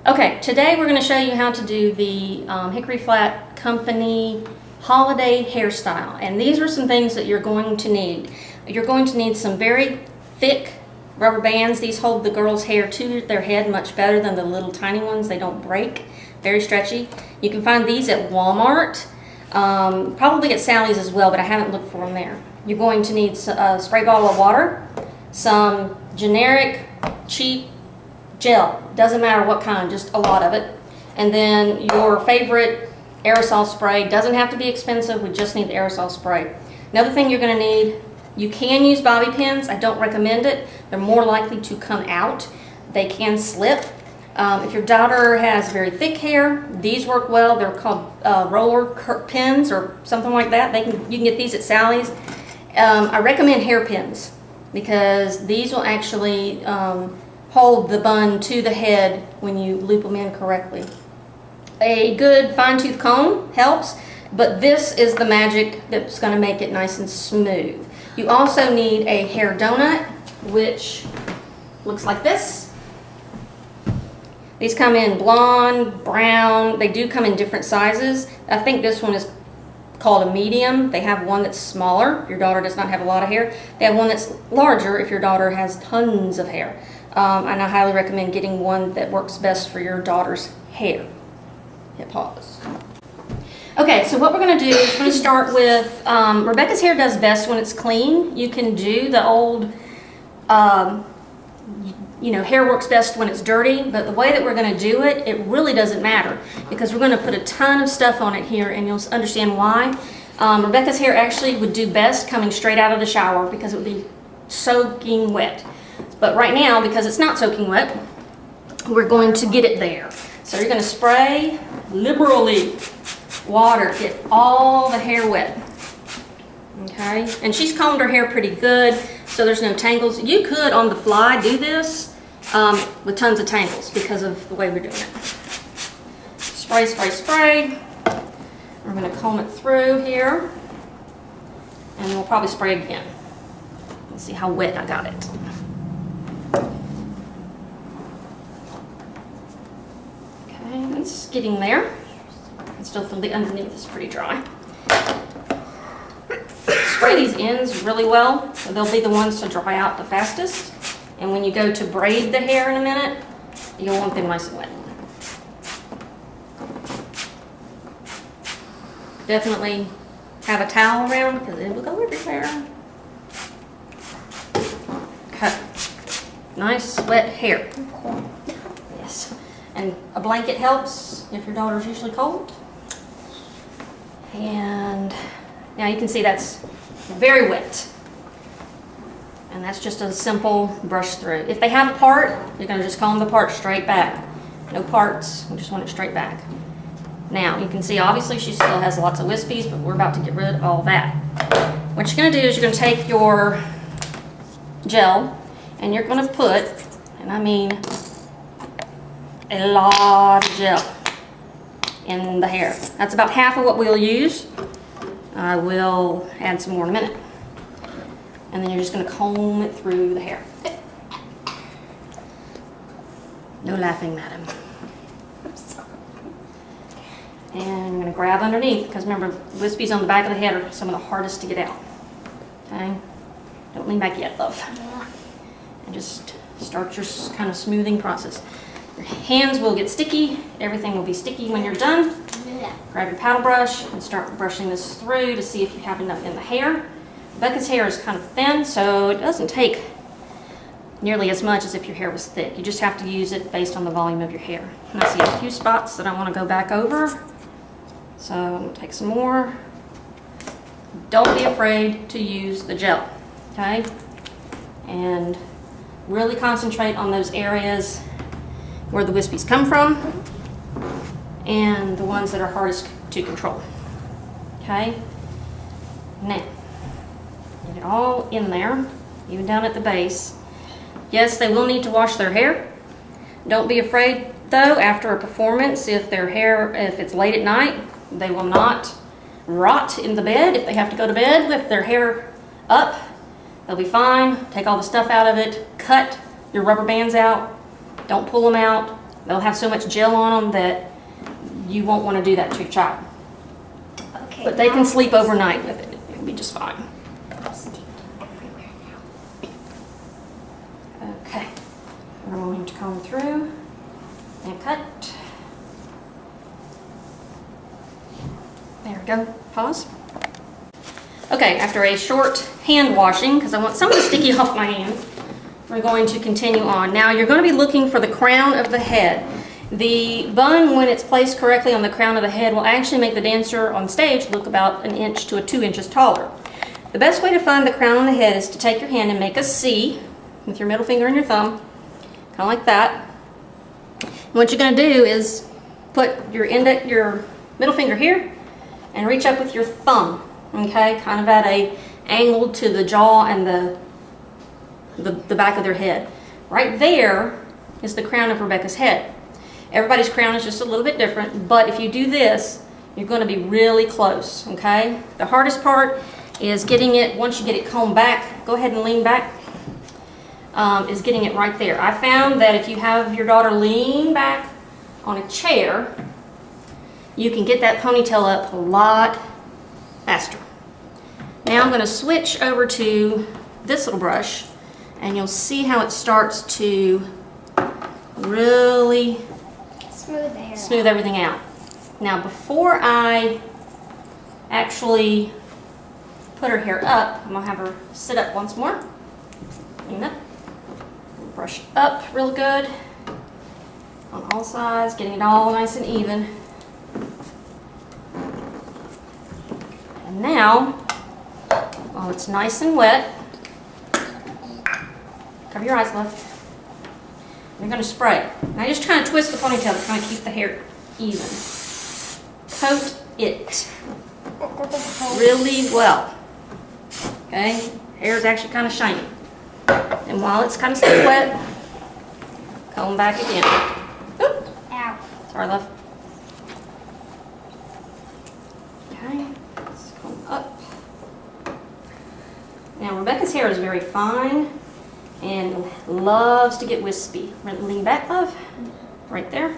Okay, today we're going to show you how to do the Hickory Flat Company holiday hairstyle. And these are some things that you're going to need. You're going to need some very thick rubber bands. These hold the girls' hair to their head much better than the little tiny ones. They don't break. Very stretchy. You can find these at Walmart, probably at Sally's as well, but I haven't looked for them there. You're going to need a spray bottle of water, some generic cheap gel, doesn't matter what kind, just a lot of it, and then your favorite aerosol spray. Doesn't have to be expensive, we just need the aerosol spray. Another thing you're going to need, you can use bobby pins. I don't recommend it. They're more likely to come out. They can slip. If your daughter has very thick hair, these work well. They're called roller pins or something like that. You can get these at Sally's. I recommend hairpins because these will actually hold the bun to the head when you loop them in correctly. A good fine-tooth comb helps, but this is the magic that's going to make it nice and smooth. You also need a hair donut, which looks like this. These come in blonde, brown. They do come in different sizes. I think this one is called a medium. They have one that's smaller if your daughter does not have a lot of hair. They have one that's larger if your daughter has tons of hair. And I highly recommend getting one that works best for your daughter's hair. Hit pause. Okay, so what we're going to do is we're going to start with, Rebecca's hair does best when it's clean. You can do the old, hair works best when it's dirty, but the way that we're going to do it, it really doesn't matter because we're going to put a ton of stuff on it here and you'll understand why. Rebecca's hair actually would do best coming straight out of the shower because it would be soaking wet. But right now, because it's not soaking wet, we're going to get it there. So you're going to spray liberally water, get all the hair wet. Okay, and she's combed her hair pretty good, so there's no tangles. You could, on the fly, do this with tons of tangles because of the way we're doing it. Spray, spray, spray. We're going to comb it through here, and we'll probably spray again. Let's see how wet I got it. Okay, it's getting there. I still feel the underneath is pretty dry. Spray these ends really well, so they'll be the ones to dry out the fastest. And when you go to braid the hair in a minute, you'll want them nice and wet. Definitely have a towel around because it will go everywhere. Okay. Nice wet hair. Yes. And a blanket helps if your daughter's usually cold. And now you can see that's very wet. And that's just a simple brush through. If they have a part, you're going to just comb the part straight back. No parts, we just want it straight back. Now you can see obviously she still has lots of wispies, but we're about to get rid of all that. What you're going to do is you're going to take your gel and you're going to put, and I mean a lot of gel in the hair. That's about half of what we'll use. I will add some more in a minute. And then you're just going to comb it through the hair. No laughing, madam. And I'm going to grab underneath because remember, wispies on the back of the head are some of the hardest to get out. Okay? Don't lean back yet, love. And just start your kind of smoothing process. Your hands will get sticky. Everything will be sticky when you're done. Grab your paddle brush and start brushing this through to see if you have enough in the hair. Rebecca's hair is kind of thin, so it doesn't take nearly as much as if your hair was thick. You just have to use it based on the volume of your hair. And I see a few spots that I want to go back over. So I'm going to take some more. Don't be afraid to use the gel, okay? And really concentrate on those areas where the wispies come from and the ones that are hardest to control. Okay? Now, get it all in there, even down at the base. Yes, they will need to wash their hair. Don't be afraid though, after a performance, if it's late at night, they will not rot in the bed. If they have to go to bed with their hair up, they'll be fine. Take all the stuff out of it, cut your rubber bands out, don't pull them out. They'll have so much gel on them that you won't want to do that to your child. Okay. But they can sleep overnight with it. It'll be just fine. Okay. We're going to comb through and cut. There we go. Pause. Okay, after a short hand washing, because I want some of the sticky off my hands, we're going to continue on. Now you're going to be looking for the crown of the head. The bun, when it's placed correctly on the crown of the head, will actually make the dancer on stage look about 1 inch to 2 inches taller. The best way to find the crown on the head is to take your hand and make a C with your middle finger and your thumb, kind of like that. And what you're going to do is put your middle finger here and reach up with your thumb, okay, kind of at a angle to the jaw and the back of their head. Right there is the crown of Rebecca's head. Everybody's crown is just a little bit different, but if you do this, you're going to be really close, okay? The hardest part is getting it, once you get it combed back, go ahead and lean back, is getting it right there. I found that if you have your daughter lean back on a chair, you can get that ponytail up a lot faster. Now I'm going to switch over to this little brush, and you'll see how it starts to really smooth everything out. Now before I actually put her hair up, I'm going to have her sit up once more. Clean up. Brush up real good on all sides, getting it all nice and even. And now, while it's nice and wet, cover your eyes, love. You're going to spray. Now just trying to twist the ponytail to kind of keep the hair even. Coat it really well. Okay? Hair is actually kind of shiny. And while it's kind of still wet, comb back again. Oop. Ow. Sorry, love. Okay. Let's comb up. Now Rebecca's hair is very fine and loves to get wispy. Lean back, love. Right there.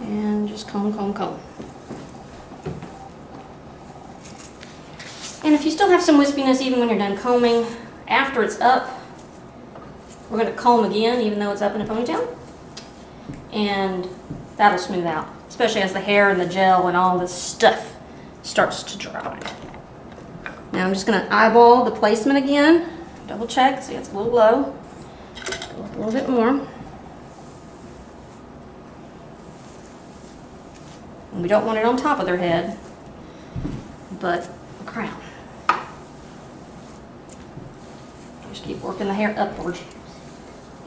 And just comb, comb, comb. And if you still have some wispiness even when you're done combing, after it's up, we're going to comb again even though it's up in a ponytail. And that'll smooth out, especially as the hair and the gel and all this stuff starts to dry. Now I'm just going to eyeball the placement again, double check, see it's a little low, go up a little bit more. And we don't want it on top of their head, but the crown. Just keep working the hair upward,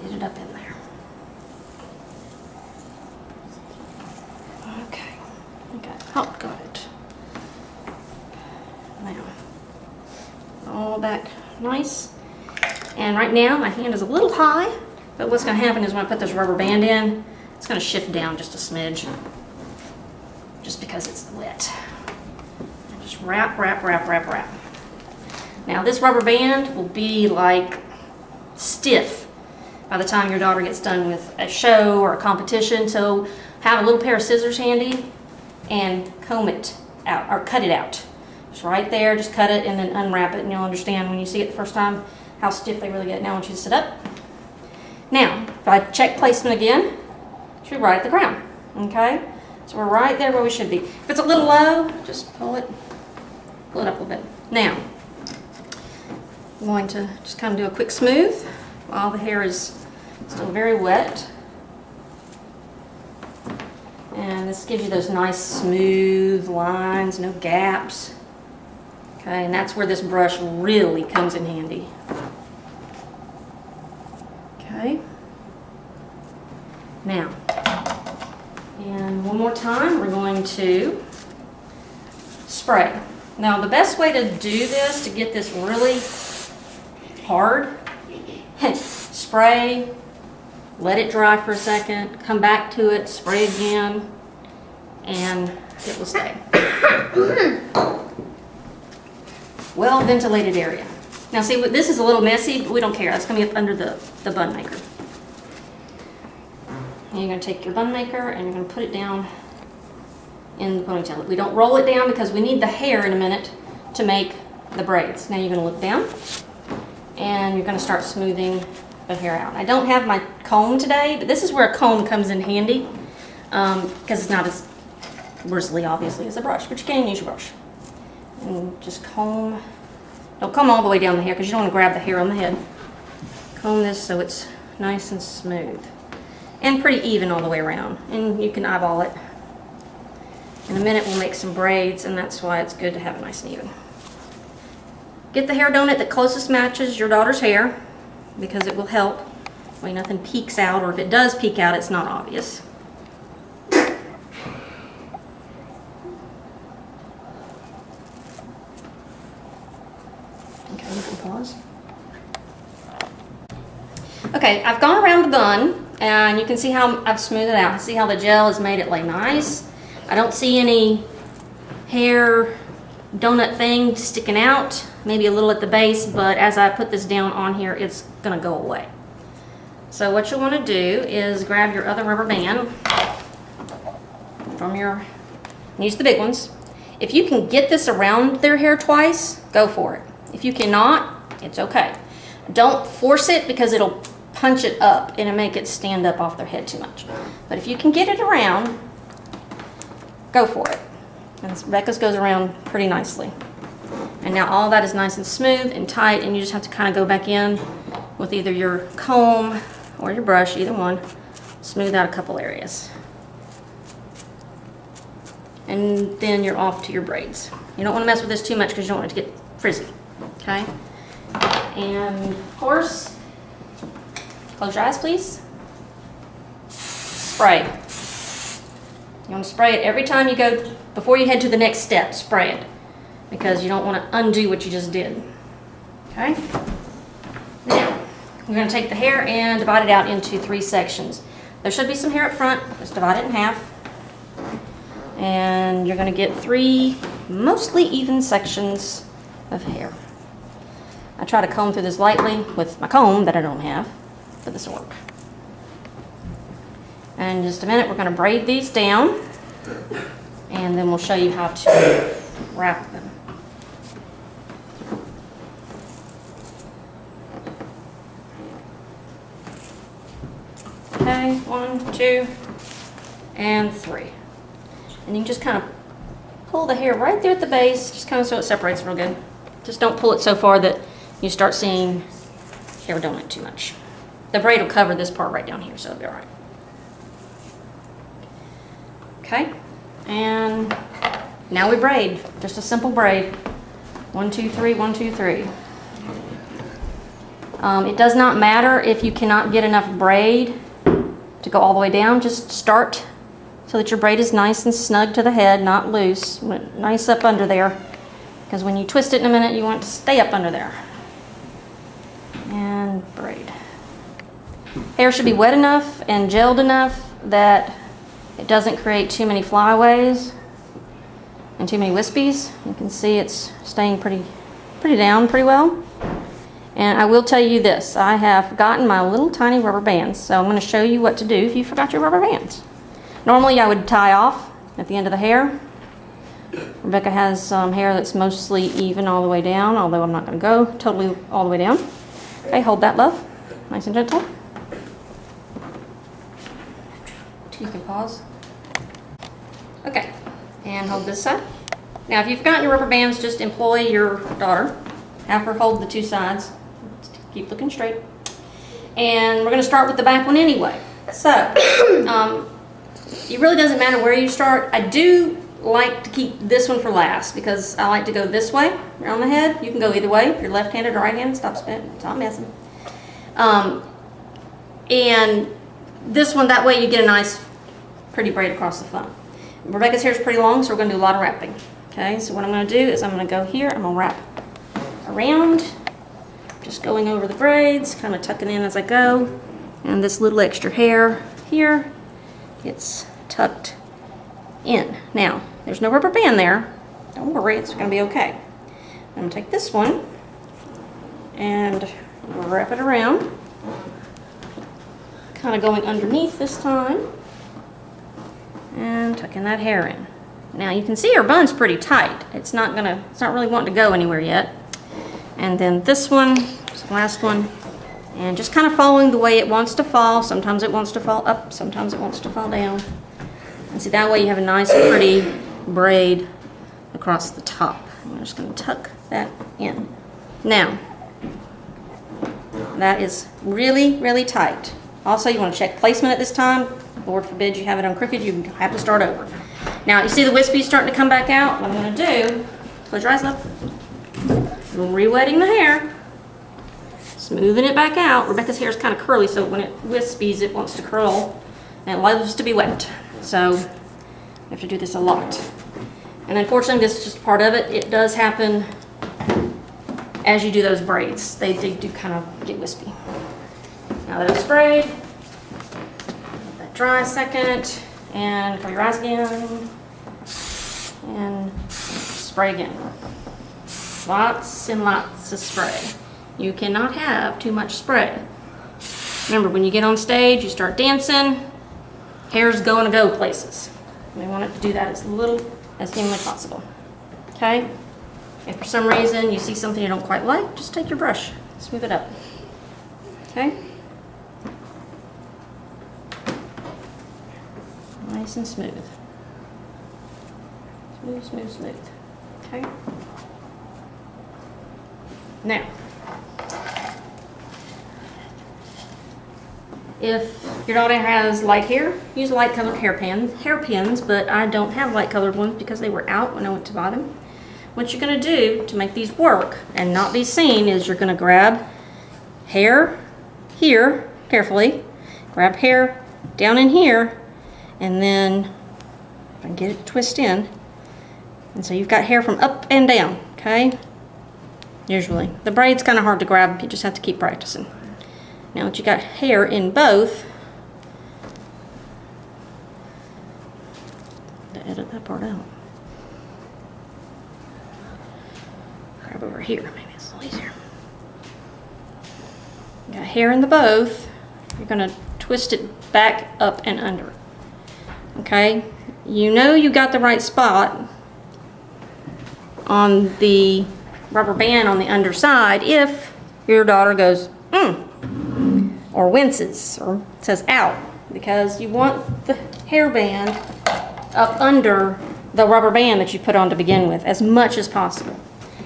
get it up in there. Okay, oh, got it. Now, all back nice. And right now, my hand is a little high, but what's going to happen is when I put this rubber band in, it's going to shift down just a smidge, just because it's wet. And just wrap, wrap, wrap, wrap, wrap. Now, this rubber band will be like stiff by the time your daughter gets done with a show or a competition, so have a little pair of scissors handy and comb it out, or cut it out. Just right there, just cut it and then unwrap it, and you'll understand when you see it the first time how stiff they really get. Now I want you to sit up. Now, if I check placement again, it should be right at the crown, okay? So we're right there where we should be. If it's a little low, just pull it up a little bit. Now, I'm going to just kind of do a quick smooth while the hair is still very wet. And this gives you those nice smooth lines, no gaps. Okay, and that's where this brush really comes in handy. Okay. Now, and one more time, we're going to spray. Now, the best way to do this, to get this really hard, spray, let it dry for a second, come back to it, spray again, and it will stay. Well ventilated area. Now see, this is a little messy, but we don't care. That's gonna be up under the bun maker. And you're gonna take your bun maker and you're gonna put it down in the ponytail. We don't roll it down because we need the hair in a minute to make the braids. Now you're gonna look down and you're gonna start smoothing the hair out. I don't have my comb today, but this is where a comb comes in handy because it's not as bristly, obviously, as a brush, but you can use your brush. And just comb. Don't comb all the way down the hair because you don't want to grab the hair on the head. Comb this so it's nice and smooth and pretty even all the way around. And you can eyeball it. In a minute we'll make some braids, and that's why it's good to have it nice and even. Get the hair donut that closest matches your daughter's hair because it will help when nothing peeks out, or if it does peek out, it's not obvious. Okay, you can pause. Okay, I've gone around the bun and you can see how I've smoothed it out. See how the gel has made it lay nice. I don't see any hair donut thing sticking out, maybe a little at the base, but as I put this down on here, it's gonna go away. So what you'll wanna do is grab your other rubber band from your, use the big ones. If you can get this around their hair twice, go for it. If you cannot, it's okay. Don't force it because it'll punch it up and it'll make it stand up off their head too much. But if you can get it around, go for it. And Rebecca's goes around pretty nicely. And now all that is nice and smooth and tight, and you just have to kind of go back in with either your comb or your brush, either one, smooth out a couple areas. And then you're off to your braids. You don't want to mess with this too much because you don't want it to get frizzy, okay? And of course, close your eyes please. Spray. You want to spray it every time you go, before you head to the next step, spray it. Because you don't want to undo what you just did. Okay? Now, we're going to take the hair and divide it out into 3 sections. There should be some hair up front, just divide it in half. And you're going to get 3 mostly even sections of hair. I try to comb through this lightly with my comb that I don't have, but this will work. And in just a minute, we're going to braid these down, and then we'll show you how to wrap them. Okay, 1, 2, and 3. And you can just kind of pull the hair right there at the base, just kind of so it separates real good. Just don't pull it so far that you start seeing hair donut too much. The braid will cover this part right down here, so it'll be all right. Okay, and now we braid. Just a simple braid. 1, 2, 3, 1, 2, 3. It does not matter if you cannot get enough braid to go all the way down. Just start so that your braid is nice and snug to the head, not loose. Nice up under there. Because when you twist it in a minute, you want it to stay up under there. And braid. Hair should be wet enough and gelled enough that it doesn't create too many flyaways and too many wispies. You can see it's staying pretty down pretty well. And I will tell you this, I have gotten my little tiny rubber bands, so I'm going to show you what to do if you forgot your rubber bands. Normally I would tie off at the end of the hair. Rebecca has some hair that's mostly even all the way down, although I'm not going to go totally all the way down. Okay, hold that, love. Nice and gentle. You can pause. Okay, and hold this side. Now if you've forgotten your rubber bands, just employ your daughter. Have her hold the 2 sides. Keep looking straight. And we're going to start with the back one anyway. So, it really doesn't matter where you start. I do like to keep this one for last because I like to go this way around the head. You can go either way. If you're left-handed or right-handed, stop messing. And this one, that way you get a nice, pretty braid across the front. Rebecca's hair is pretty long, so we're going to do a lot of wrapping. Okay, so what I'm going to do is I'm going to go here. I'm going to wrap around, just going over the braids, kind of tucking in as I go. And this little extra hair here gets tucked in. Now, there's no rubber band there. Don't worry, it's going to be okay. I'm going to take this one and wrap it around. Kind of going underneath this time. And tucking that hair in. Now you can see her bun's pretty tight. It's not really wanting to go anywhere yet. And then this one, this last one, and just kind of following the way it wants to fall. Sometimes it wants to fall up, sometimes it wants to fall down. And see, that way you have a nice pretty braid across the top. I'm just going to tuck that in. Now, that is really, really tight. Also, you want to check placement at this time. Lord forbid you have it on crooked, you have to start over. Now, you see the wispy starting to come back out? What I'm going to do, close your eyes up. I'm re-wetting the hair. Smoothing it back out. Rebecca's hair is kind of curly, so when it wispies, it wants to curl. And it loves to be wet. So, you have to do this a lot. And unfortunately, this is just part of it. It does happen as you do those braids. They do kind of get wispy. Now that it's sprayed, let that dry a second, and cover your eyes again, and spray again. Lots and lots of spray. You cannot have too much spray. Remember, when you get on stage, you start dancing, hair's going to go places. We want it to do that as little as humanly possible. Okay? If for some reason you see something you don't quite like, just take your brush, smooth it up. Okay? Nice and smooth. Smooth, smooth, smooth. Okay? Now, if your daughter has light hair, use light colored hairpins, but I don't have light colored ones because they were out when I went to buy them. What you're going to do to make these work and not be seen is you're going to grab hair here, carefully, grab hair down in here, and then if I can get it to twist in. And so you've got hair from up and down, okay? Usually. The braid's kind of hard to grab, you just have to keep practicing. Now that you got hair in both, to edit that part out. Grab over here, maybe it's a little easier. You got hair in the both, you're going to twist it back up and under. Okay? You know you got the right spot on the rubber band on the underside if your daughter goes, or winces, or says out, because you want the hairband up under the rubber band that you put on to begin with as much as possible.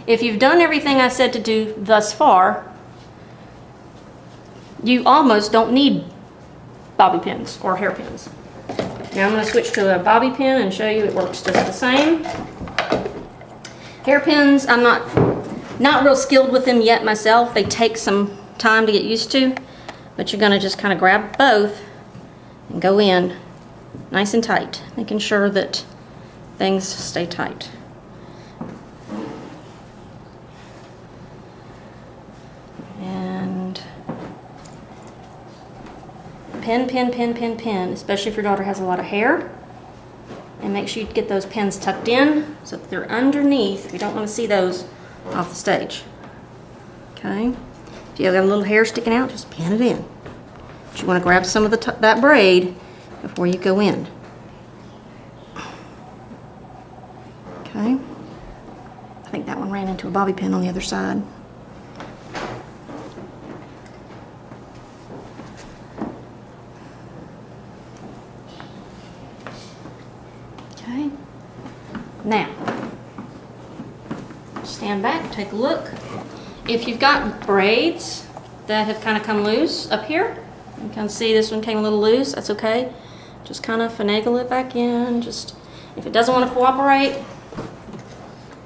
If you've done everything I said to do thus far, you almost don't need bobby pins or hairpins. Now I'm going to switch to a bobby pin and show you it works just the same. Hairpins, I'm not real skilled with them yet myself. They take some time to get used to, but you're going to just kind of grab both and go in nice and tight, making sure that things stay tight. And pin, pin, pin, pin, pin, especially if your daughter has a lot of hair. And make sure you get those pins tucked in so that they're underneath. You don't want to see those off the stage. Okay? If you have got a little hair sticking out, just pin it in. But you want to grab some of that braid before you go in. Okay? I think that one ran into a bobby pin on the other side. Okay? Now, stand back, take a look. If you've got braids that have kind of come loose up here, you can see this one came a little loose, that's okay. Just kind of finagle it back in. Just, if it doesn't want to cooperate,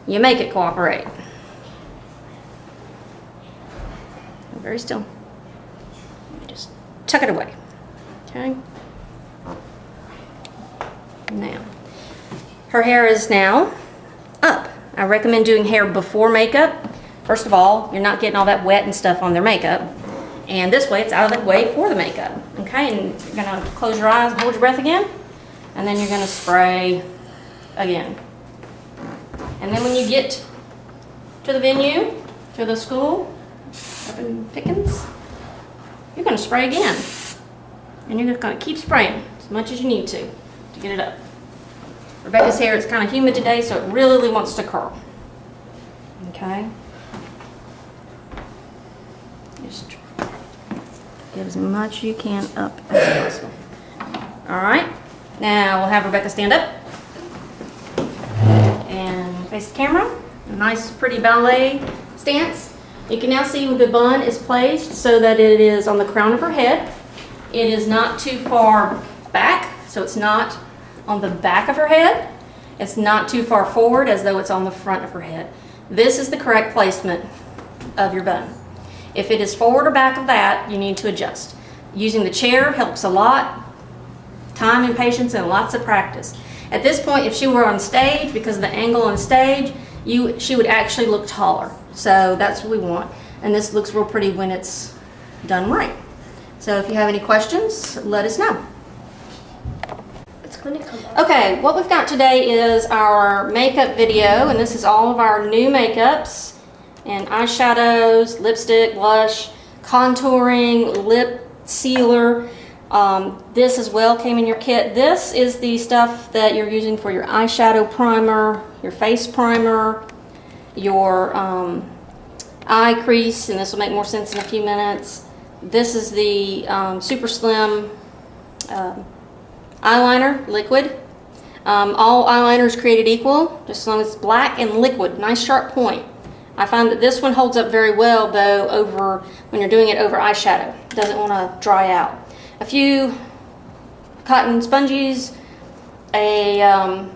you make it cooperate. Very still. Just tuck it away. Okay? Now, her hair is now up. I recommend doing hair before makeup. First of all, you're not getting all that wet and stuff on their makeup. And this way, it's out of the way for the makeup. Okay, and you're gonna close your eyes and hold your breath again. And then you're gonna spray again. And then when you get to the venue, to the school, and pickings. You're going to spray again. And you're just going to keep spraying as much as you need to get it up. Rebecca's hair is kind of humid today, so it really wants to curl. Okay. Just get as much as you can up as possible. All right. Now we'll have Rebecca stand up and face the camera. A nice, pretty ballet stance. You can now see the bun is placed so that it is on the crown of her head. It is not too far back, so it's not on the back of her head. It's not too far forward as though it's on the front of her head. This is the correct placement of your bun. If it is forward or back of that, you need to adjust. Using the chair helps a lot. Time and patience and lots of practice. At this point, if she were on stage, because of the angle on stage, she would actually look taller. So that's what we want. And this looks real pretty when it's done right. So if you have any questions, let us know. It's going to come up. Okay, what we've got today is our makeup video, and this is all of our new makeups and eyeshadows, lipstick, blush, contouring, lip sealer. This as well came in your kit. This is the stuff that you're using for your eyeshadow primer, your face primer, your eye crease, and this will make more sense in a few minutes. This is the super slim eyeliner liquid. All eyeliners created equal, just as long as it's black and liquid, nice sharp point. I find that this one holds up very well though over when you're doing it over eyeshadow. It doesn't want to dry out. A few cotton sponges, a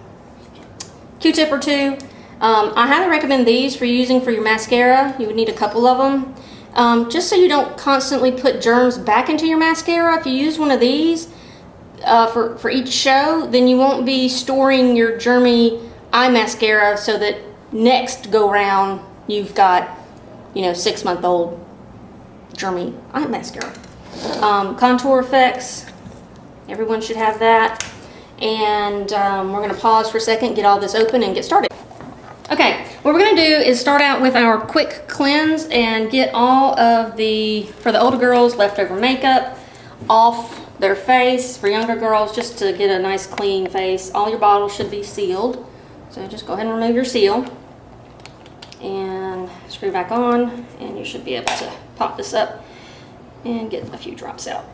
Q-tip or two. I highly recommend these for using for your mascara. You would need a couple of them. Just so you don't constantly put germs back into your mascara. If you use one of these for each show, then you won't be storing your germy eye mascara so that next go round you've got, 6-month-old germy eye mascara. Contour effects, everyone should have that. And we're going to pause for a second, get all this open, and get started. Okay, what we're going to do is start out with our quick cleanse and get all of the, for the older girls, leftover makeup off their face. For younger girls, just to get a nice clean face. All your bottles should be sealed. So just go ahead and remove your seal and screw back on, and you should be able to pop this up and get a few drops out.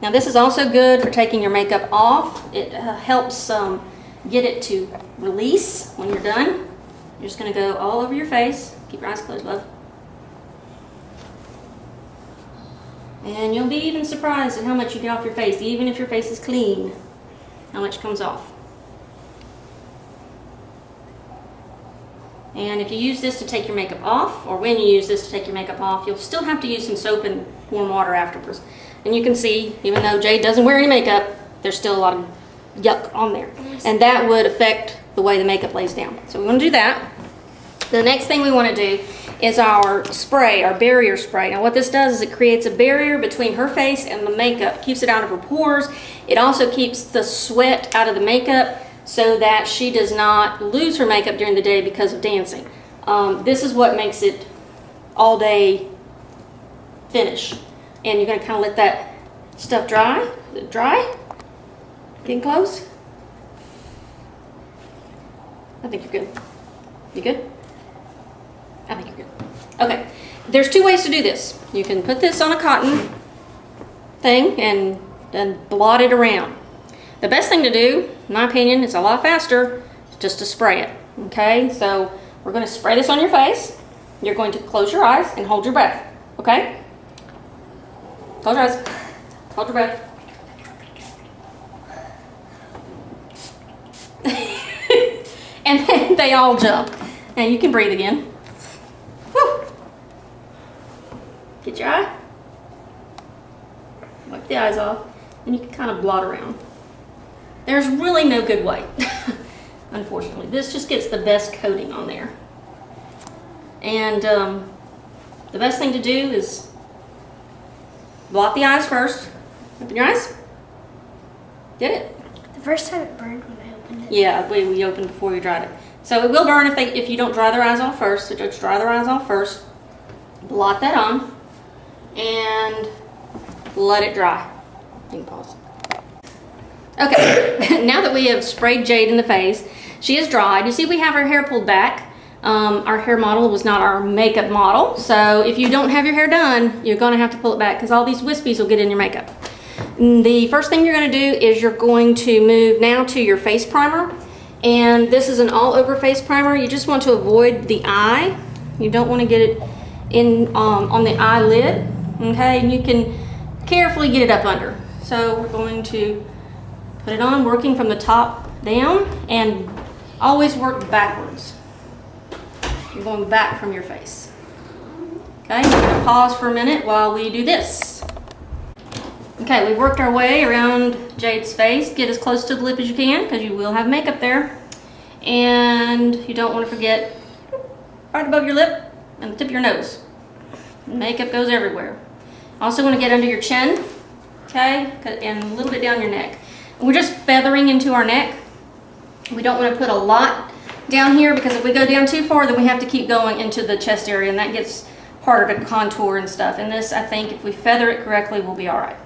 Now this is also good for taking your makeup off. It helps get it to release when you're done. You're just going to go all over your face. Keep your eyes closed, love. And you'll be even surprised at how much you get off your face, even if your face is clean, how much comes off. And if you use this to take your makeup off, or when you use this to take your makeup off, you'll still have to use some soap and warm water afterwards. And you can see, even though Jade doesn't wear any makeup, there's still a lot of yuck on there. And that would affect the way the makeup lays down. So we want to do that. The next thing we want to do is our spray, our barrier spray. Now what this does is it creates a barrier between her face and the makeup, keeps it out of her pores. It also keeps the sweat out of the makeup so that she does not lose her makeup during the day because of dancing. This is what makes it all day finish. And you're going to kind of let that stuff dry. Is it dry? Getting close? I think you're good. You good? I think you're good. Okay. There's two ways to do this. You can put this on a cotton thing and then blot it around. The best thing to do, in my opinion, it's a lot faster, just to spray it. Okay? So we're going to spray this on your face. You're going to close your eyes and hold your breath. Okay? Close your eyes. Hold your breath. And then they all jump. Now you can breathe again. Whew. Get your eye. Wipe the eyes off. And you can kind of blot around. There's really no good way. Unfortunately. This just gets the best coating on there. And the best thing to do is blot the eyes first. Open your eyes. Get it? The first time it burned when I opened it. Yeah, we opened before we dried it. So it will burn if you don't dry their eyes off first. So just dry their eyes off first. blot that on, and let it dry. You can pause. Okay, now that we have sprayed Jade in the face, she is dried. You see we have her hair pulled back. Our hair model was not our makeup model, so if you don't have your hair done, you're going to have to pull it back because all these wispies will get in your makeup. The first thing you're going to do is you're going to move now to your face primer, and this is an all-over face primer. You just want to avoid the eye. You don't want to get it in on the eyelid, okay? And you can carefully get it up under. So we're going to put it on, working from the top down, and always work backwards. You're going back from your face. Okay, we're going to pause for a minute while we do this. Okay, we've worked our way around Jade's face. Get as close to the lip as you can because you will have makeup there. And you don't want to forget right above your lip and the tip of your nose. Makeup goes everywhere. Also want to get under your chin, okay, and a little bit down your neck. We're just feathering into our neck. We don't want to put a lot down here because if we go down too far, then we have to keep going into the chest area, and that gets harder to contour and stuff. And this, I think, if we feather it correctly, we'll be all right.